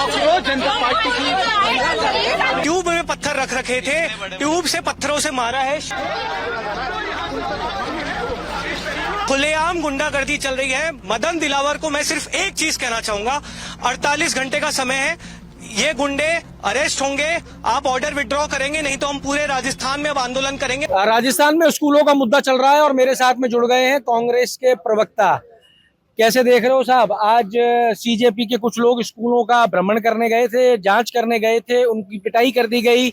जनता party की tube में पत्थर रख रखे थे, ट्यूब से पत्थरों से मारा है। खुलेआम गुंडागर्दी चल रही है। मदन दिलावर को मैं सिर्फ एक चीज कहना चाहूंगा, 48 घंटे का समय है, ये गुंडे अरेस्ट होंगे, आप ऑर्डर विड्रॉ करेंगे, नहीं तो हम पूरे राजस्थान में अब आंदोलन करेंगे। राजस्थान में स्कूलों का मुद्दा चल रहा है और मेरे साथ में जुड़ गए हैं कांग्रेस के प्रवक्ता। कैसे देख रहे हो साहब? आज सीजेपी के कुछ लोग स्कूलों का भ्रमण करने गए थे, जांच करने गए थे, उनकी पिटाई कर दी गई।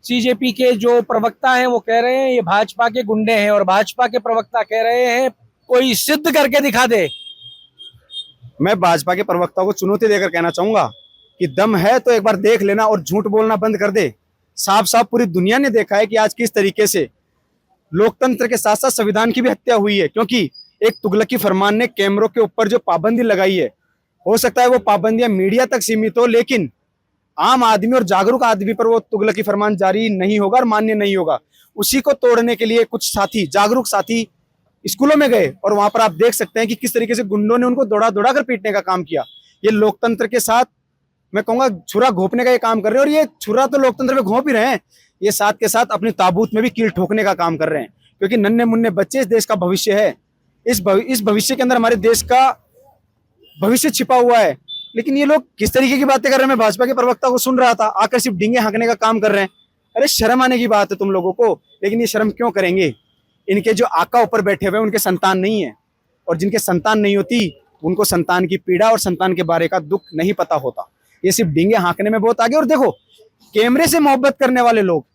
सीजेपी के जो प्रवक्ता हैं वो कह रहे हैं ये भाजपा के गुंडे हैं, और भाजपा के प्रवक्ता कह रहे हैं कोई सिद्ध करके दिखा दे। मैं भाजपा के प्रवक्ता को चुनौती देकर कहना चाहूंगा कि दम है तो एक बार देख लेना और झूठ बोलना बंद कर दे। साफ साफ पूरी दुनिया ने देखा है कि आज किस तरीके से लोकतंत्र के साथ साथ संविधान की भी हत्या हुई है, क्योंकि एक तुगलकी फरमान ने कैमरों के ऊपर जो पाबंदी लगाई है, हो सकता है वो पाबंदियां मीडिया तक सीमित हो, लेकिन आम आदमी और जागरूक आदमी पर वो तुगलकी फरमान जारी नहीं होगा और मान्य नहीं होगा। उसी को तोड़ने के लिए कुछ साथी, जागरूक साथी स्कूलों में गए और वहां पर आप देख सकते हैं कि किस तरीके से गुंडों ने उनको दौड़ा दौड़ा कर पीटने का काम किया। ये लोकतंत्र के साथ मैं कहूंगा छुरा घोंपने का ये काम कर रहे हैं, और ये छुरा तो लोकतंत्र में घोंप ही रहे हैं, ये साथ के साथ अपनी ताबूत में भी कील ठोकने का काम कर रहे हैं, क्योंकि नन्हे मुन्ने बच्चे इस देश का भविष्य है। इस भविष्य के अंदर हमारे देश का भविष्य छिपा हुआ है। लेकिन ये लोग किस तरीके की बातें कर रहे हैं, मैं भाजपा के प्रवक्ता को सुन रहा था, आकर सिर्फ डींगे हाँकने का काम कर रहे हैं। अरे शर्म आने की बात है तुम लोगों को, लेकिन ये शर्म क्यों करेंगे? इनके जो आका ऊपर बैठे हुए उनके संतान नहीं है, और जिनके संतान नहीं होती उनको संतान की पीड़ा और संतान के बारे का दुख नहीं पता होता। ये सिर्फ डींगे हाँकने में बहुत आगे। और देखो, कैमरे से मोहब्बत करने वाले लोग,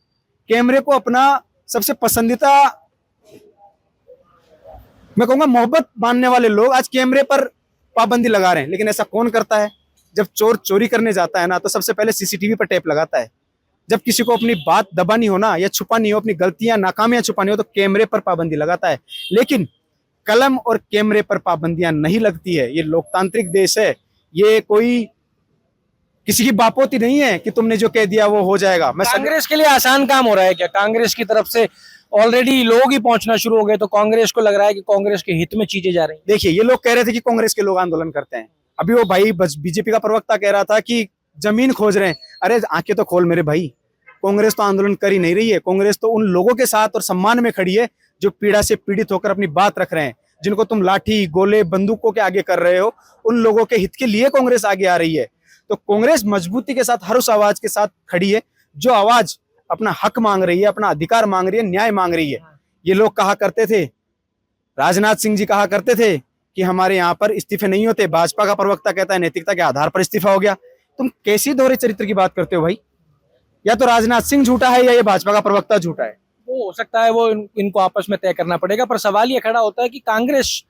कैमरे को अपना सबसे पसंदीदा मैं कहूंगा मोहब्बत मानने वाले लोग आज कैमरे पर पाबंदी लगा रहे हैं। लेकिन ऐसा कौन करता है? जब चोर चोरी करने जाता है ना, तो सबसे पहले सीसीटीवी पर टेप लगाता है। जब किसी को अपनी बात दबानी हो ना, या छुपानी हो, अपनी गलतियां नाकामियां छुपानी हो, तो कैमरे पर पाबंदी लगाता है। लेकिन कलम और कैमरे पर पाबंदियां नहीं लगती है। ये लोकतांत्रिक देश है, ये कोई किसी की बापोती नहीं है कि तुमने जो कह दिया वो हो जाएगा। कांग्रेस के लिए आसान काम हो रहा है क्या? कांग्रेस की तरफ से ऑलरेडी लोग ही पहुंचना शुरू हो गए, तो कांग्रेस को लग रहा है कि कांग्रेस के हित में चीजें जा रही हैं। देखिए, ये लोग कह रहे थे कि कांग्रेस के लोग आंदोलन करते हैं, अभी वो भाई बीजेपी का प्रवक्ता कह रहा था कि जमीन खोज रहे हैं। अरे आंखें तो खोल मेरे भाई, कांग्रेस तो आंदोलन कर ही नहीं रही है। कांग्रेस तो उन लोगों के साथ और सम्मान में खड़ी है जो पीड़ा से पीड़ित होकर अपनी बात रख रहे हैं। जिनको तुम लाठी गोले बंदूकों के आगे कर रहे हो, उन लोगों के हित के लिए कांग्रेस आगे आ रही है। तो कांग्रेस मजबूती के साथ हर उस आवाज के साथ खड़ी है जो आवाज अपना हक मांग रही है, अपना अधिकार मांग रही है, न्याय मांग रही है। ये लोग कहा करते थे, राजनाथ सिंह जी कहा करते थे कि हमारे यहाँ पर इस्तीफे नहीं होते। भाजपा का प्रवक्ता कहता है नैतिकता के आधार पर इस्तीफा हो गया। तुम कैसी दोहरे चरित्र की बात करते हो भाई? या तो राजनाथ सिंह झूठा है या ये भाजपा का प्रवक्ता झूठा है। वो हो सकता है, वो इनको आपस में तय करना पड़ेगा। पर सवाल ये खड़ा होता है कि कांग्रेस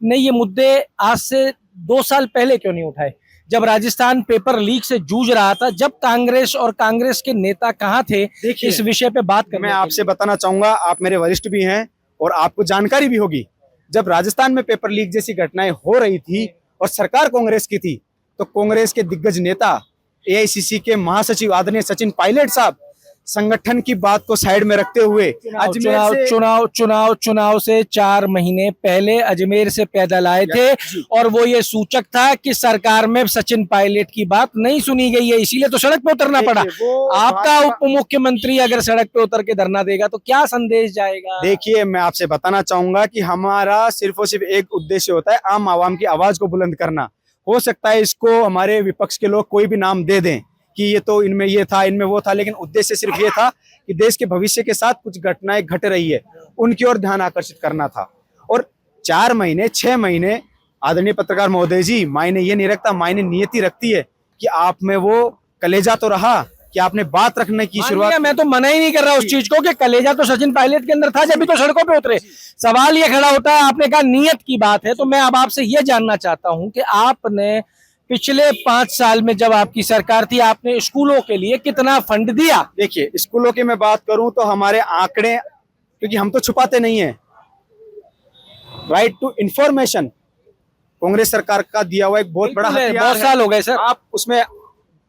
ने ये मुद्दे आज से 2 साल पहले क्यों नहीं उठाए? जब राजस्थान पेपर लीक से जूझ रहा था, जब कांग्रेस और कांग्रेस के नेता कहाँ थे इस विषय पे बात करने? मैं आपसे बताना चाहूंगा, आप मेरे वरिष्ठ भी हैं और आपको जानकारी भी होगी, जब राजस्थान में पेपर लीक जैसी घटनाएं हो रही थी और सरकार कांग्रेस की थी, तो कांग्रेस के दिग्गज नेता एआईसीसी के महासचिव आदरणीय सचिन पायलट साहब संगठन की बात को साइड में रखते हुए चुनाव से 4 महीने पहले अजमेर से पैदल आए थे, और वो ये सूचक था कि सरकार में सचिन पायलट की बात नहीं सुनी गई है, इसीलिए तो सड़क पे उतरना पड़ा। आपका उप मुख्यमंत्री अगर सड़क पे उतर के धरना देगा तो क्या संदेश जाएगा? देखिए, मैं आपसे बताना चाहूंगा कि हमारा सिर्फ और सिर्फ एक उद्देश्य होता है, आम आवाम की आवाज को बुलंद करना। हो सकता है इसको हमारे विपक्ष के लोग कोई भी नाम दे दें कि ये तो इनमें ये था, इनमें वो था, लेकिन उद्देश्य सिर्फ ये था कि देश के भविष्य के साथ कुछ घटनाएं घट रही है, उनकी ओर ध्यान आकर्षित करना था। और 4 महीने 6 महीने आदरणीय पत्रकार महोदय जी, मायने ये नहीं रखता, मायने नियति रखती है कि आप में वो कलेजा तो रहा कि आपने बात रखने की शुरुआत। मैं तो मना ही नहीं कर रहा उस चीज को कि कलेजा तो सचिन पायलट के अंदर था जब भी तो सड़कों पे उतरे। सवाल ये खड़ा होता है, आपने कहा नियत की बात है, तो मैं अब आपसे ये जानना चाहता हूं कि आपने पिछले 5 साल में जब आपकी सरकार थी, आपने स्कूलों के लिए कितना फंड दिया? देखिए, स्कूलों की मैं बात करूं तो हमारे आंकड़े, क्योंकि हम तो छुपाते नहीं है, राइट टू इंफॉर्मेशन कांग्रेस सरकार का दिया हुआ एक बहुत बड़ा हथियार है। बहुत साल हो गए सर, आप उसमें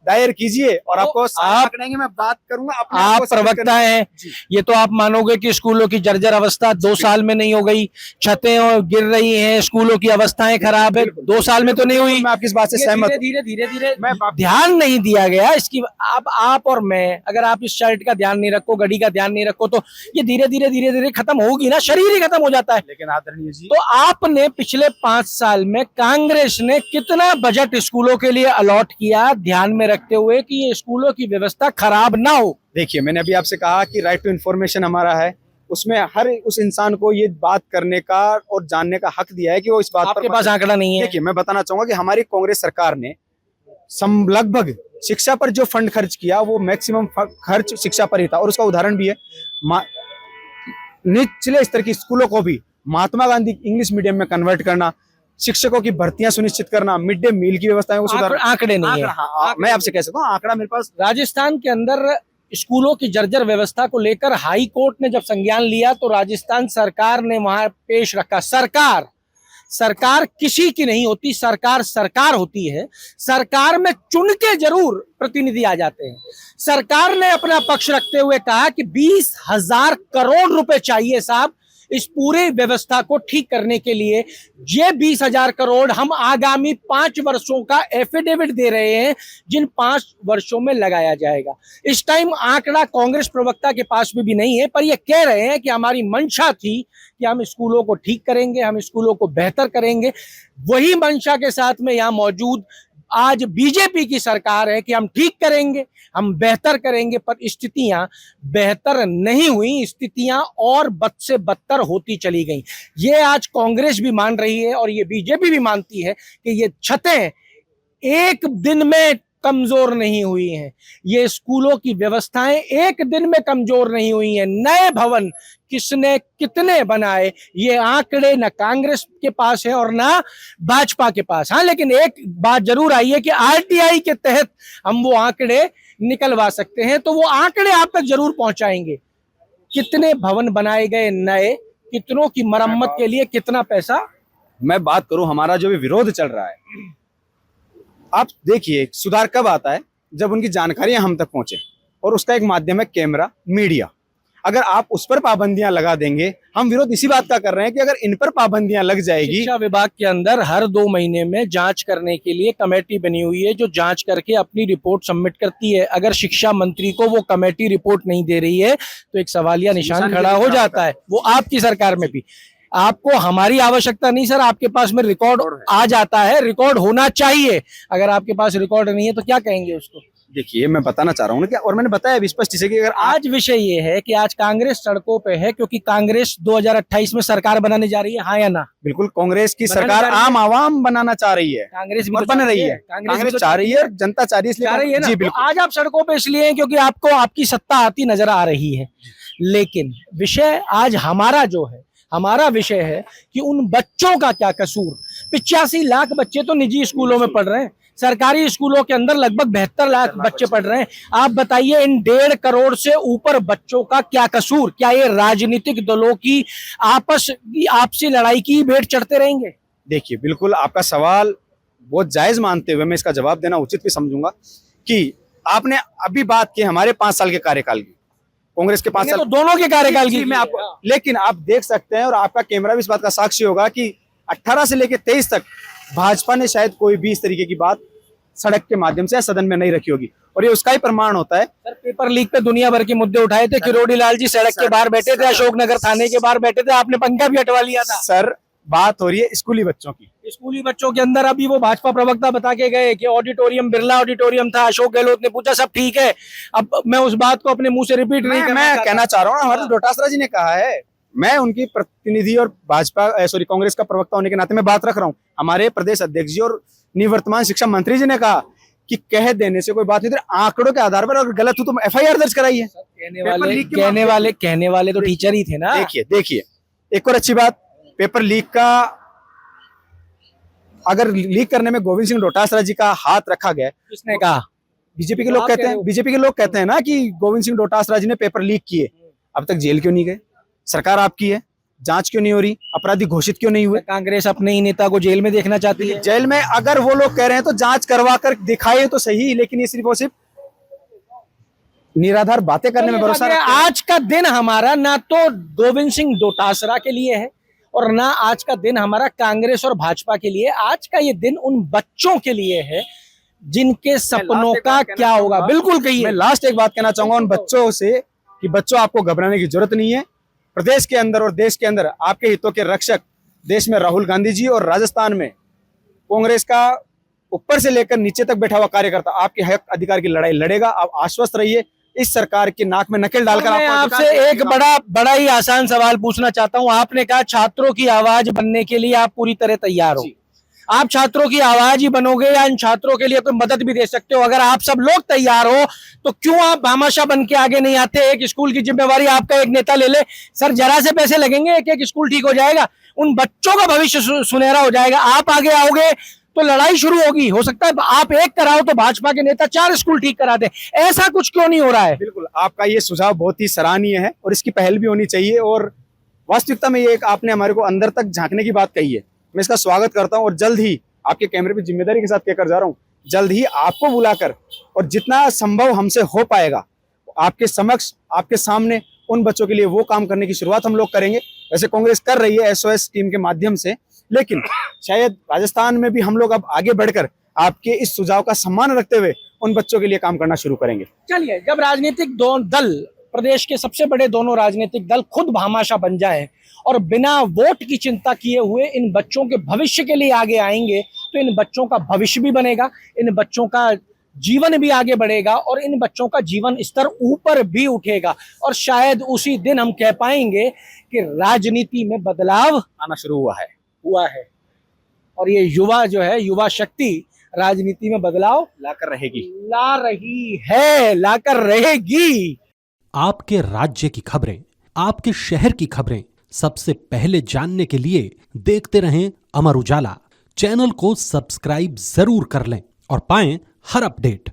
दायर कीजिए और तो आपको आप पकड़ेंगे, मैं बात करूंगा अपने आप को सबमिट प्रवक्ता करने- हैं, जी। ये तो आप मानोगे कि स्कूलों की जर्जर अवस्था 2 साल में नहीं हो गई, छतें और गिर रही हैं, स्कूलों की अवस्थाएं खराब है, 2 साल में तो नहीं हुई। मैं आपकी इस बात से ये सहमत धीरे हूं। धीरे मैं ध्यान नहीं दिया गया इसकी। आप और मैं, अगर आप इस शर्ट का ध्यान नहीं रखो, घड़ी का ध्यान नहीं रखो, तो ये धीरे धीरे खत्म होगी ना, शरीर ही खत्म हो जाता है। लेकिन आदरणीय जी, तो आपने पिछले 5 साल में कांग्रेस ने कितना बजट स्कूलों के लिए अलॉट किया, ध्यान में रखते हुए कि ये स्कूलों की व्यवस्था खराब ना हो? देखिए मैंने अभी आपसे कहा कि राइट टू इन्फॉर्मेशन हमारा है, उसमें हर उस इंसान को ये बात करने का और जानने का हक दिया है कि वो इस बात आपके पर पास आंकड़ा नहीं है? देखिए मैं बताना चाहूंगा कि हमारी कांग्रेस सरकार ने लगभग शिक्षा पर जो फंड खर्च किया वो मैक्सिमम खर्च शिक्षा पर ही था, और उसका उदाहरण भी है निचले स्तर की स्कूलों को भी महात्मा गांधी इंग्लिश मीडियम में कन्वर्ट करना, शिक्षकों की भर्तियां सुनिश्चित करना, मिड डे मील की व्यवस्थाएं को सुधारना। आंकड़े नहीं है। हाँ, मैं आपसे कह सकता हूँ आंकड़ा मेरे पास। राजस्थान के अंदर स्कूलों की जर्जर व्यवस्था को लेकर हाई कोर्ट ने जब संज्ञान लिया तो राजस्थान सरकार ने वहां पेश रखा। सरकार किसी की नहीं होती, सरकार होती है। सरकार में चुन के जरूर प्रतिनिधि आ जाते हैं। सरकार ने अपना पक्ष रखते हुए कहा कि 20,000 करोड़ रुपए चाहिए साहब इस पूरे व्यवस्था को ठीक करने के लिए। ये 20,000 करोड़ हम आगामी 5 वर्षों का एफिडेविट दे रहे हैं, जिन 5 वर्षों में लगाया जाएगा। इस टाइम आंकड़ा कांग्रेस प्रवक्ता के पास भी नहीं है, पर ये कह रहे हैं कि हमारी मंशा थी कि हम स्कूलों को ठीक करेंगे, हम स्कूलों को बेहतर करेंगे। वही मंशा के साथ में यहाँ मौजूद आज बीजेपी की सरकार है कि हम ठीक करेंगे, हम बेहतर करेंगे, पर स्थितियां बेहतर नहीं हुई, स्थितियां और बद से बदतर होती चली गई। ये आज कांग्रेस भी मान रही है और ये बीजेपी भी मानती है कि ये छतें एक दिन में कमजोर नहीं हुई हैं, ये स्कूलों की व्यवस्थाएं एक दिन में कमजोर नहीं हुई हैं। नए भवन किसने कितने बनाए ये आंकड़े न कांग्रेस के पास है और ना भाजपा के पास। हाँ, लेकिन एक बात जरूर आई है कि आरटीआई के तहत हम वो आंकड़े निकलवा सकते हैं, तो वो आंकड़े आप तक जरूर पहुंचाएंगे। कितने भवन बनाए गए नए, कितनों की मरम्मत के लिए कितना पैसा। मैं बात करूं हमारा जो भी विरोध चल रहा है, आप देखिए सुधार कब आता है जब उनकी जानकारियां हम तक पहुंचे, और उसका एक माध्यम है कैमरा, मीडिया। अगर आप उस पर पाबंदियां लगा देंगे, हम विरोध इसी बात का कर रहे हैं कि अगर इन पर पाबंदियां लग जाएगी। शिक्षा विभाग के अंदर हर 2 महीने में जांच करने के लिए कमेटी बनी हुई है जो जांच करके अपनी रिपोर्ट सबमिट करती है। अगर शिक्षा मंत्री को वो कमेटी रिपोर्ट नहीं दे रही है तो एक सवालिया निशान खड़ा हो जाता है। वो आपकी सरकार में भी। आपको हमारी आवश्यकता नहीं सर, आपके पास में रिकॉर्ड आ जाता है, रिकॉर्ड होना चाहिए। अगर आपके पास रिकॉर्ड नहीं है तो क्या कहेंगे उसको? देखिए मैं बताना चाह रहा हूँ ना, और मैंने बताया अभी स्पष्ट से कि अगर आज विषय ये है कि आज कांग्रेस सड़कों पे है क्योंकि कांग्रेस 2028 में सरकार बनाने जा रही है। हाँ या ना? बिल्कुल, कांग्रेस की बनाने सरकार जा रही है। आम आवाम बनाना चाह रही है, कांग्रेस भी और तो बन चाह रही है। कांग्रेस चाह रही है, जनता चाह रही है, चाह रही है ना? जी तो बिल्कुल। आज आप सड़कों पे इसलिए हैं क्योंकि आपको आपकी सत्ता आती नजर आ रही है। लेकिन विषय आज हमारा विषय है कि उन बच्चों का क्या कसूर। 85 लाख बच्चे तो निजी स्कूलों में पढ़ रहे हैं, सरकारी स्कूलों के अंदर लगभग 72 लाख बच्चे पढ़ रहे हैं। आप बताइए इन 1.5 करोड़ से ऊपर बच्चों का क्या कसूर? क्या ये राजनीतिक दलों की आपसी लड़ाई की भेंट चढ़ते रहेंगे? देखिए बिल्कुल आपका सवाल बहुत जायज मानते हुए मैं इसका जवाब देना उचित भी समझूंगा कि आपने अभी बात की हमारे 5 साल के कार्यकाल की, कांग्रेस के 5 साल तो दोनों के कार्यकाल की मैं आपको, लेकिन आप देख सकते हैं और आपका कैमरा भी इस बात का साक्षी होगा कि 18 से लेकर 23 तक भाजपा ने शायद कोई भी इस तरीके की बात सड़क के माध्यम से सदन में नहीं रखी होगी, और ये उसका ही प्रमाण होता है। सर पेपर लीक पे दुनिया भर के मुद्दे उठाए थे, किरोड़ी लाल जी सड़क के बाहर बैठे थे, अशोकनगर थाने के बाहर बैठे थे, आपने पंखा भी हटवा लिया था। सर बात हो रही है स्कूली बच्चों की। स्कूली बच्चों के अंदर अभी वो भाजपा प्रवक्ता बता के गए कि ऑडिटोरियम बिरला ऑडिटोरियम था। अशोक गहलोत ने पूछा सब ठीक है। अब मैं उस बात को अपने मुंह से रिपीट नहीं करना मैं कहना चाह रहा हूँ, हमारे डोटासरा जी ने कहा है, मैं उनकी प्रतिनिधि और कांग्रेस का प्रवक्ता होने के नाते मैं बात रख रहा हूँ। हमारे प्रदेश अध्यक्ष जी और निवर्तमान शिक्षा मंत्री जी ने कहा कि कह देने से कोई बात नहीं, आंकड़ों के आधार पर अगर गलत हो तो एफआईआर दर्ज कराइए। कहने वाले तो टीचर ही थे ना। देखिए एक और अच्छी बात, पेपर लीक का अगर लीक करने में गोविंद सिंह डोटासरा जी का हाथ रखा गया, किसने कहा? बीजेपी के लोग कहते हैं ना कि गोविंद सिंह डोटासरा जी ने पेपर लीक किए। अब तक जेल क्यों नहीं गए? सरकार आपकी है, जांच क्यों नहीं हो रही, अपराधी घोषित क्यों नहीं हुए? कांग्रेस अपने ही नेता को जेल में देखना चाहती है। जेल में अगर वो लोग कह रहे हैं तो जांच करवा कर दिखाए तो सही, लेकिन ये सिर्फ और सिर्फ निराधार बातें करने में भरोसा रखते हैं। आज का दिन हमारा ना तो गोविंद सिंह डोटासरा के लिए है और ना आज का दिन हमारा कांग्रेस और भाजपा के लिए। आज का ये दिन उन बच्चों के लिए है जिनके सपनों का क्या होगा। बिल्कुल कहिए। मैं लास्ट एक बात कहना चाहूंगा उन बच्चों से कि बच्चों, आपको घबराने की जरूरत नहीं है। प्रदेश के अंदर और देश के अंदर आपके हितों के रक्षक देश में राहुल गांधी जी और राजस्थान में कांग्रेस का ऊपर से लेकर नीचे तक बैठा हुआ कार्यकर्ता आपके हक अधिकार की लड़ाई लड़ेगा। आप आश्वस्त रहिए। इस सरकार के नाक में नकेल डालकर मैं आपसे एक बड़ा ही आसान सवाल पूछना चाहता हूं। आपने कहा छात्रों की आवाज बनने के लिए आप पूरी तरह तैयार हो। आप छात्रों की आवाज ही बनोगे या इन छात्रों के लिए कोई मदद भी दे सकते हो? अगर आप सब लोग तैयार हो तो क्यों आप भामाशाह बन के आगे नहीं आते? एक स्कूल की जिम्मेवारी आपका एक नेता ले ले। सर जरा से पैसे लगेंगे, एक एक स्कूल ठीक हो जाएगा, उन बच्चों का भविष्य सुनहरा हो जाएगा। आप आगे आओगे तो लड़ाई शुरू होगी। हो सकता है आप एक कराओ तो भाजपा के नेता 4 स्कूल ठीक करा दे। ऐसा कुछ क्यों नहीं हो रहा है? बिल्कुल, आपका ये सुझाव बहुत ही सराहनीय है और इसकी पहल भी होनी चाहिए। और वास्तविकता में ये एक आपने हमारे को अंदर तक झांकने की बात कही है, मैं इसका स्वागत करता हूं। और जल्द ही आपके कैमरे पे जिम्मेदारी के साथ कहकर जा रहा हूं, जल्द ही आपको बुलाकर और जितना संभव हमसे हो पाएगा आपके समक्ष, आपके सामने उन बच्चों के लिए वो काम करने की शुरुआत हम लोग करेंगे। वैसे कांग्रेस कर रही है SOS टीम के माध्यम से, लेकिन शायद राजस्थान में भी हम लोग अब आगे बढ़कर आपके इस सुझाव का सम्मान रखते हुए उन बच्चों के लिए काम करना शुरू करेंगे। चलिए, जब राजनीतिक दल, प्रदेश के सबसे बड़े दोनों राजनीतिक दल खुद भामाशाह बन जाएं और बिना वोट की चिंता किए हुए इन बच्चों के भविष्य के लिए आगे आएंगे तो इन बच्चों का भविष्य भी बनेगा, इन बच्चों का जीवन भी आगे बढ़ेगा और इन बच्चों का जीवन स्तर ऊपर भी उठेगा। और शायद उसी दिन हम कह पाएंगे कि राजनीति में बदलाव आना शुरू हुआ है। और ये युवा जो है, युवा शक्ति राजनीति में बदलाव लाकर रहेगी, लाकर रहेगी। आपके राज्य की खबरें, आपके शहर की खबरें सबसे पहले जानने के लिए देखते रहें अमर उजाला। चैनल को सब्सक्राइब जरूर कर लें और पाएं हर अपडेट।